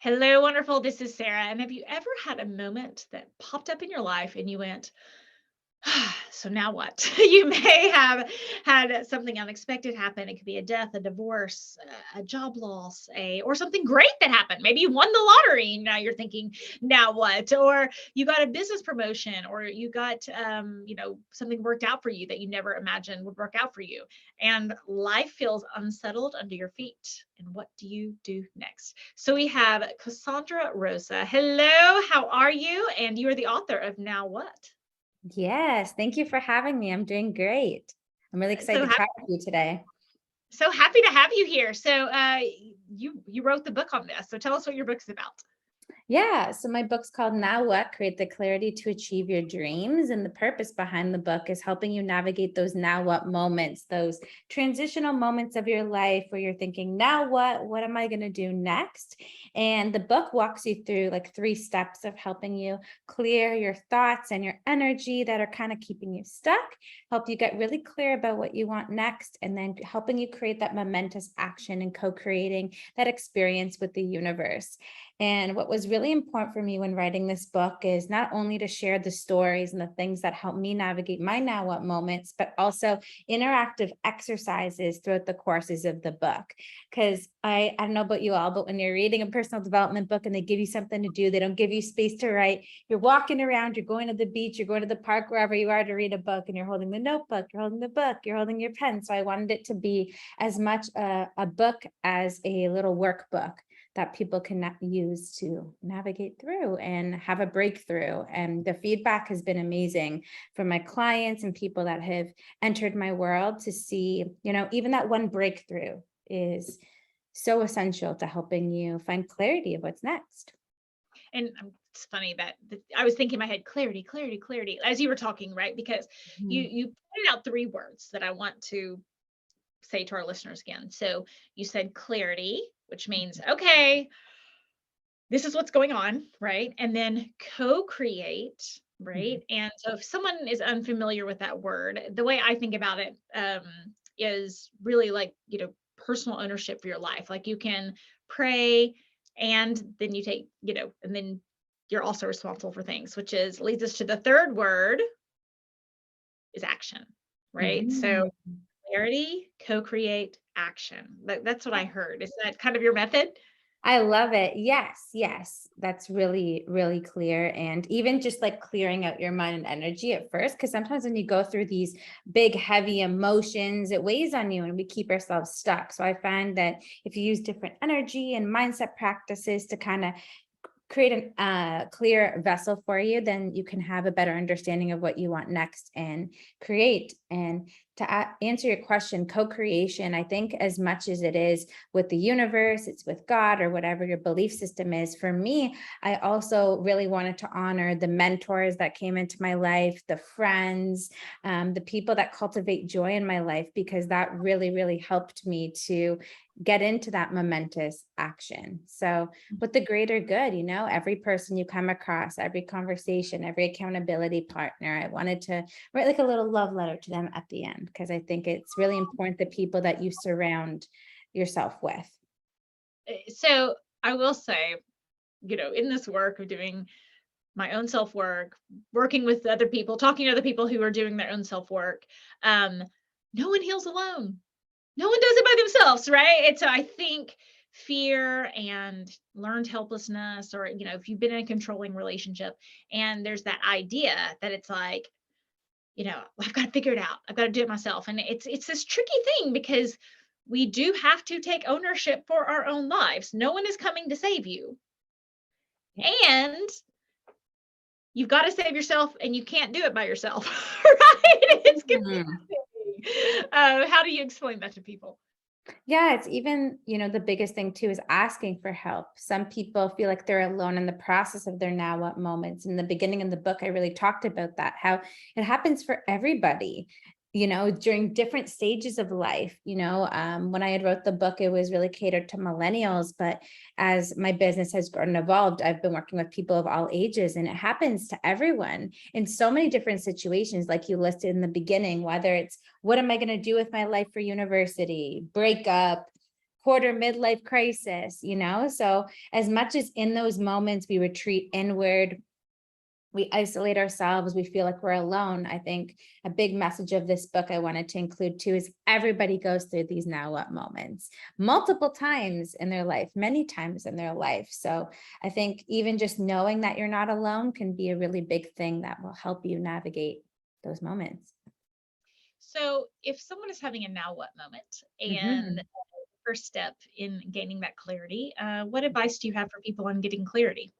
Hello, wonderful. This is Sarah. And have you ever had a moment that popped up in your life and you went, so now what? You may have had something unexpected happen. It could be a death, a divorce, a job loss, a or something great that happened. Maybe you won the lottery. Now you're thinking, now what? Or you got a business promotion, or you got something worked out for you that you never imagined would work out for you. And life feels unsettled under your feet. And what do you do next? So we have Cassandra Rosa. Hello, how are you? And you are the author of Now What? Yes, thank you for having me. I'm doing great. I'm really So excited to chat with you today. So happy to have you here. So you wrote the book on this. So tell us what your book's about. Yeah, so my book's called Now What? Create the clarity to achieve your dreams. And the purpose behind the book is helping you navigate those now what moments, those transitional moments of your life where you're thinking, now what? What am I going to do next? And the book walks you through like 3 steps of helping you clear your thoughts and your energy that are kind of keeping you stuck, help you get really clear about what you want next, and then helping you create that momentous action and co-creating that experience with the universe. And what was really important for me when writing this book is not only to share the stories and the things that help me navigate my now what moments, but also interactive exercises throughout the courses of the book. Because I don't know about you all, but when you're reading a personal development book and they give you something to do, they don't give you space to write. You're walking around, you're going to the beach, you're going to the park, wherever you are to read a book, and you're holding the notebook, you're holding the book, you're holding your pen. So I wanted it to be as much a book as a little workbook that people can use to navigate through and have a breakthrough. And the feedback has been amazing from my clients and people that have entered my world to see, even that one breakthrough is so essential to helping you find clarity of what's next. And it's funny that I was thinking in my head, clarity, clarity, clarity, as you were talking, right? Because Mhm. you pointed out 3 words that I want to say to our listeners again. So you said clarity, which means, okay, this is what's going on, right? And then co-create, Mhm. right? And so if someone is unfamiliar with that word, the way I think about it is really like, personal ownership for your life. Like you can pray and then you take, and then you're also responsible for things, which is leads us to the third word is action, right? So Mhm. clarity, co-create, action. That's what I heard. Is that kind of your method? I love it. Yes, yes. That's really, really clear. And even just like clearing out your mind and energy at first, because sometimes when you go through these big, heavy emotions, it weighs on you and we keep ourselves stuck. So I find that if you use different energy and mindset practices to kind of create a clear vessel for you, then you can have a better understanding of what you want next and create. And to answer your question, co-creation, I think as much as it is with the universe, it's with God or whatever your belief system is. For me, I also really wanted to honor the mentors that came into my life, the friends, the people that cultivate joy in my life, because that really, really helped me to get into that momentous action. So with the greater good, every person you come across, every conversation, every accountability partner, I wanted to write like a little love letter to them at the end, because I think it's really important the people that you surround yourself with. So I will say, in this work of doing my own self work, working with other people, talking to other people who are doing their own self work, um, no one heals alone. No one does it by themselves, right? And so I think fear and learned helplessness, or, if you've been in a controlling relationship and there's that idea that it's like, I've got to figure it out. I've got to do it myself. And it's this tricky thing because we do have to take ownership for our own lives. No one is coming to save you. Yeah. And you've got to save yourself and you can't do it by yourself, right? It's Mhm. confusing. How do you explain that to people? Yeah, it's even, the biggest thing too is asking for help. Some people feel like they're alone in the process of their now what moments. In the beginning of the book, I really talked about that, how it happens for everybody, during different stages of life. When I had wrote the book, it was really catered to millennials, but as my business has grown and evolved, I've been working with people of all ages, and it happens to everyone in so many different situations, like you listed in the beginning, whether it's what am I going to do with my life for university, breakup, quarter midlife crisis, So as much as in those moments we retreat inward, we isolate ourselves, we feel like we're alone. I think a big message of this book I wanted to include too is everybody goes through these now what moments multiple times in their life, many times in their life. So I think even just knowing that you're not alone can be a really big thing that will help you navigate those moments. So if someone is having a now what moment and Mhm. first step in gaining that clarity, what advice do you have for people on getting clarity?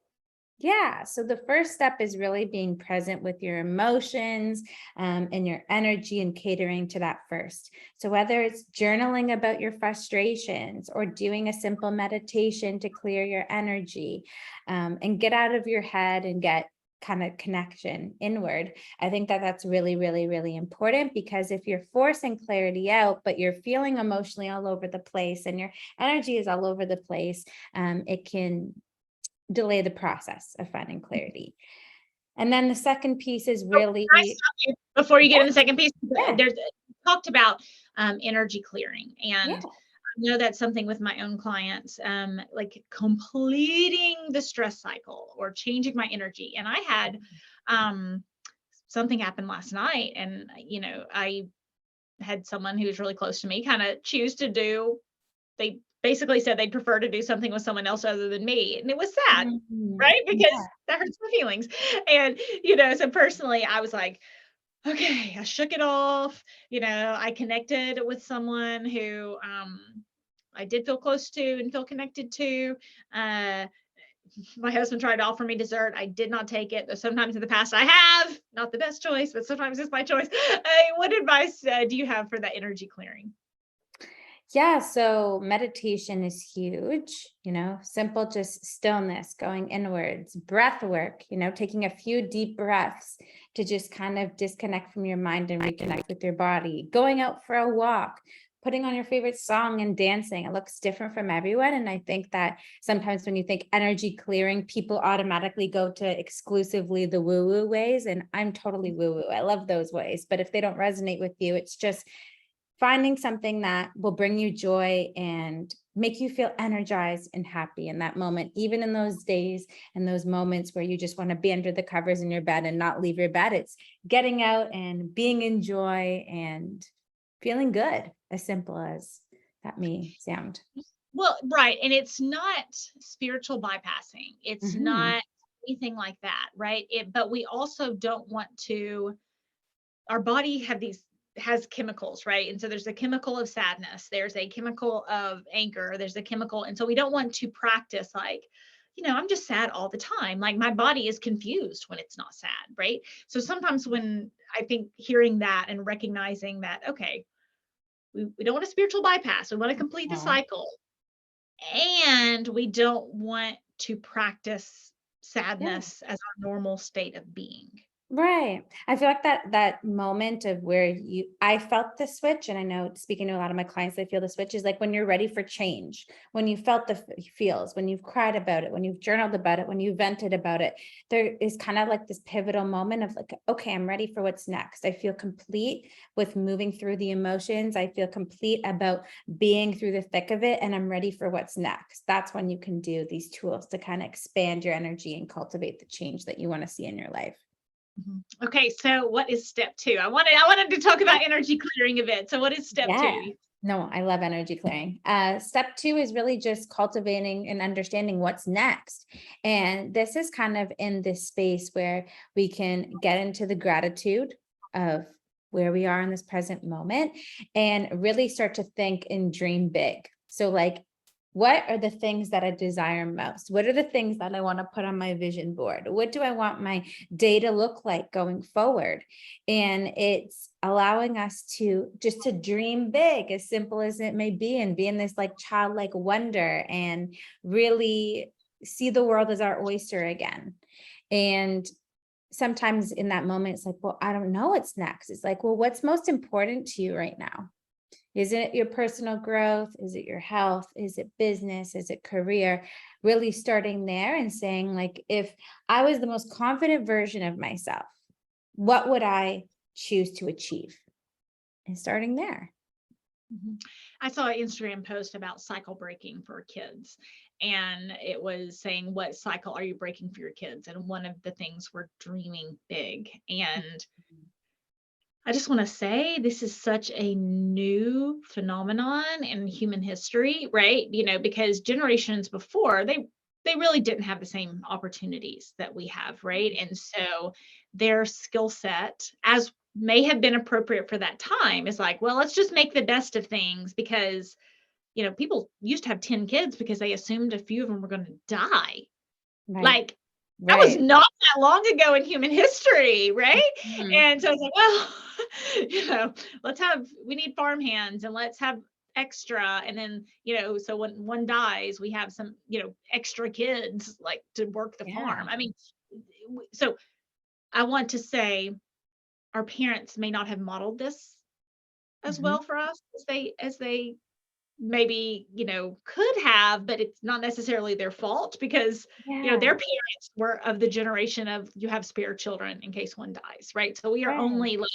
Yeah. So the first step is really being present with your emotions and your energy and catering to that first. So whether it's journaling about your frustrations or doing a simple meditation to clear your energy and get out of your head and get kind of connection inward. I think that that's really, really, really important because if you're forcing clarity out, but you're feeling emotionally all over the place and your energy is all over the place, it can delay the process of finding clarity. And then the second piece is So, really, can I stop you before you get in the second piece? yeah, There's talked about energy clearing, yeah. and I know that's something with my own clients, like completing the stress cycle or changing my energy. And I had um, something happen last night, and I had someone who was really close to me kind of choose to do. They basically said they'd prefer to do something with someone else other than me, and it was sad, Mhm. right? Yeah. Because that hurts my feelings. And so personally, I was like, okay, I shook it off. I connected with someone who I did feel close to and feel connected to. Uh, my husband tried to offer me dessert. I did not take it. Though sometimes in the past I have. Not the best choice, but sometimes it's my choice. What advice do you have for that energy clearing? Yeah, so meditation is huge, simple, just stillness, going inwards, breath work, taking a few deep breaths to just kind of disconnect from your mind and reconnect with your body, going out for a walk, putting on your favorite song and dancing. It looks different from everyone. And I think that sometimes when you think energy clearing, people automatically go to exclusively the woo woo ways. And I'm totally woo woo. I love those ways. But if they don't resonate with you, it's just finding something that will bring you joy and make you feel energized and happy in that moment, even in those days and those moments where you just want to be under the covers in your bed and not leave your bed. It's getting out and being in joy and feeling good, as simple as that may sound. Well, right. And it's not spiritual bypassing. It's Mhm. not anything like that, right? But we also don't want to, our body has chemicals, right? And so there's a chemical of sadness, there's a chemical of anger, there's a chemical. And so we don't want to practice like, I'm just sad all the time. Like my body is confused when it's not sad, right? So sometimes when I think hearing that and recognizing that, okay, we don't want a spiritual bypass, we want to complete the Aw. cycle. And we don't want to practice Yeah. sadness as our normal state of being. Right. I feel like that moment of where I felt the switch, and I know speaking to a lot of my clients, they feel the switch is like when you're ready for change, when you felt the feels, when you've cried about it, when you've journaled about it, when you vented about it, there is kind of like this pivotal moment of like, okay, I'm ready for what's next. I feel complete with moving through the emotions. I feel complete about being through the thick of it, and I'm ready for what's next. That's when you can do these tools to kind of expand your energy and cultivate the change that you want to see in your life. Mhm. Okay, so what is step 2? I wanted to talk about energy clearing a bit. So what is step Yeah. 2? No, I love energy clearing. Step two is really just cultivating and understanding what's next. And this is kind of in this space where we can get into the gratitude of where we are in this present moment and really start to think and dream big. So, like, what are the things that I desire most? What are the things that I want to put on my vision board? What do I want my day to look like going forward? And it's allowing us to just to dream big, as simple as it may be, and be in this like childlike wonder and really see the world as our oyster again. And sometimes in that moment it's like, well, I don't know what's next. It's like, well, what's most important to you right now? Is it your personal growth? Is it your health? Is it business? Is it career? Really starting there and saying, like, if I was the most confident version of myself, what would I choose to achieve? And starting there. Mhm. I saw an Instagram post about cycle breaking for kids, and it was saying, what cycle are you breaking for your kids? And one of the things were dreaming big. And I just want to say this is such a new phenomenon in human history, right? Because generations before, they really didn't have the same opportunities that we have, right? And so their skill set, as may have been appropriate for that time, is like, well, let's just make the best of things because, people used to have 10 kids because they assumed a few of them were going to die. Right, Like, that was right. not that long ago in human history, right? Mhm. And so I was like, well, we need farm hands and let's have extra. And then, so when one dies, we have some, extra kids like to work the Yeah. farm. I mean, so I want to say our parents may not have modeled this as Mhm. well for us as they maybe, could have, but it's not necessarily their fault because, Yeah. their parents were of the generation of you have spare children in case one dies, right? So we are Right. only like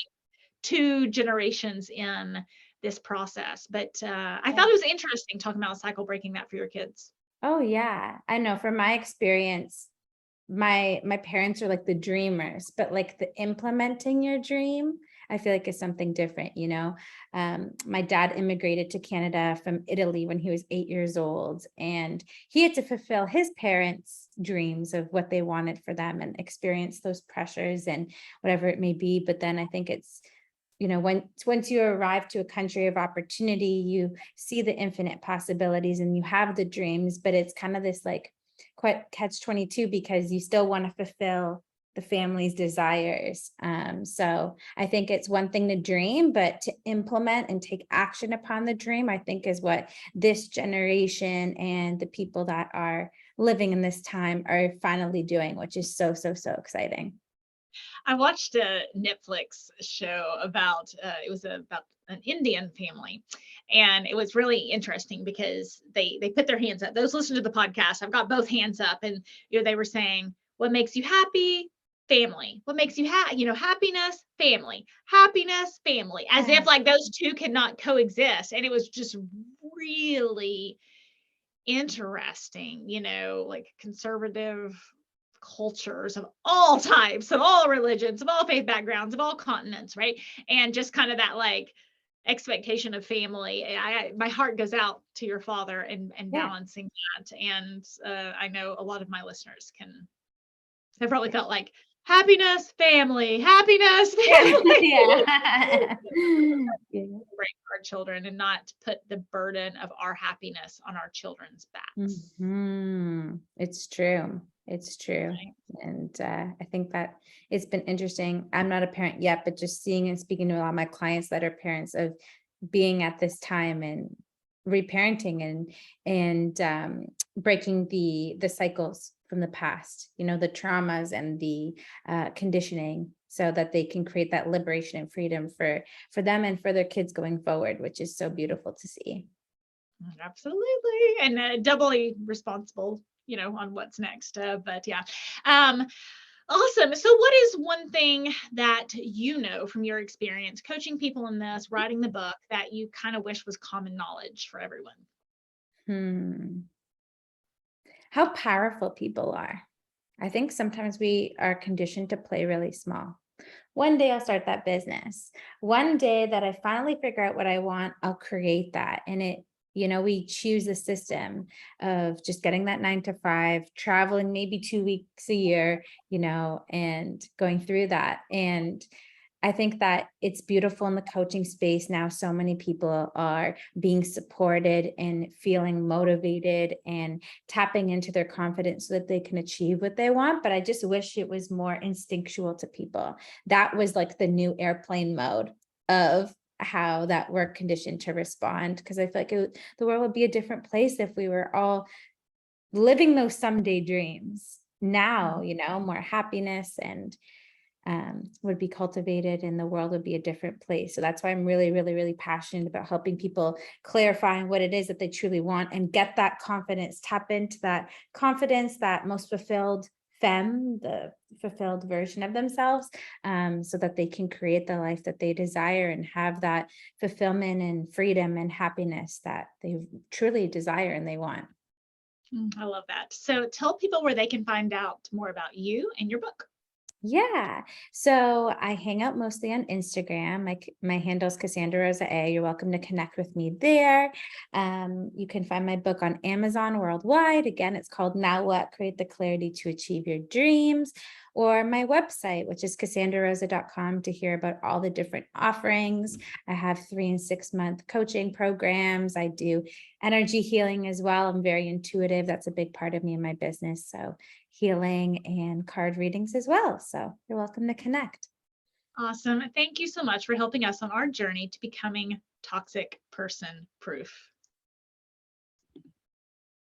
2 generations in this process. But I thought Yeah. it was interesting talking about cycle breaking that for your kids. Oh, yeah. I know from my experience, my parents are like the dreamers, but like the implementing your dream, I feel like is something different, you know. My dad immigrated to Canada from Italy when he was 8 years old, and he had to fulfill his parents' dreams of what they wanted for them and experience those pressures and whatever it may be. But then I think it's, once you arrive to a country of opportunity, you see the infinite possibilities and you have the dreams, but it's kind of this like quite catch 22 because you still want to fulfill the family's desires. So I think it's one thing to dream, but to implement and take action upon the dream, I think is what this generation and the people that are living in this time are finally doing, which is so, so, so exciting. I watched a Netflix show about it was about an Indian family, and it was really interesting because they put their hands up. Those listen to the podcast, I've got both hands up, and they were saying, "What makes you happy? Family. What makes you happy? Happiness, family. Happiness, family." As Yeah. if like those two cannot coexist, and it was just really interesting, like conservative cultures of all types, of all religions, of all faith backgrounds, of all continents, right? And just kind of that like expectation of family. My heart goes out to your father and Yeah. balancing that. And I know a lot of my listeners can have probably felt like happiness, family, happiness, Yeah. family. Yeah. Yeah. Break our children and not put the burden of our happiness on our children's backs. It's true. It's true. Right? And I think that it's been interesting. I'm not a parent yet, but just seeing and speaking to a lot of my clients that are parents of being at this time and reparenting and breaking the cycles from the past, the traumas and the conditioning so that they can create that liberation and freedom for them and for their kids going forward, which is so beautiful to see. Absolutely. And doubly responsible, on what's next. But yeah. Um, awesome. So, what is one thing that from your experience coaching people in this, writing the book, that you kind of wish was common knowledge for everyone? Hmm. How powerful people are. I think sometimes we are conditioned to play really small. One day I'll start that business. One day that I finally figure out what I want, I'll create that. And we choose a system of just getting that 9 to 5, traveling maybe 2 weeks a year, and going through that. And I think that it's beautiful in the coaching space now. So many people are being supported and feeling motivated and tapping into their confidence so that they can achieve what they want. But I just wish it was more instinctual to people. That was like the new airplane mode of how that we're conditioned to respond. Because I feel like the world would be a different place if we were all living those someday dreams now, more happiness and would be cultivated and the world would be a different place. So that's why I'm really, really, really passionate about helping people clarifying what it is that they truly want and get that confidence, tap into that confidence, that most fulfilled femme, the fulfilled version of themselves, so that they can create the life that they desire and have that fulfillment and freedom and happiness that they truly desire and they want. I love that. So tell people where they can find out more about you and your book. Yeah. So I hang out mostly on Instagram. My handle's Cassandra Rosa A. You're welcome to connect with me there. You can find my book on Amazon worldwide. Again, it's called Now What? Create the Clarity to Achieve Your Dreams. Or my website, which is cassandrarosa.com, to hear about all the different offerings. I have 3 and 6 month coaching programs. I do energy healing as well. I'm very intuitive. That's a big part of me and my business. So healing and card readings as well. So you're welcome to connect. Awesome. Thank you so much for helping us on our journey to becoming toxic person proof.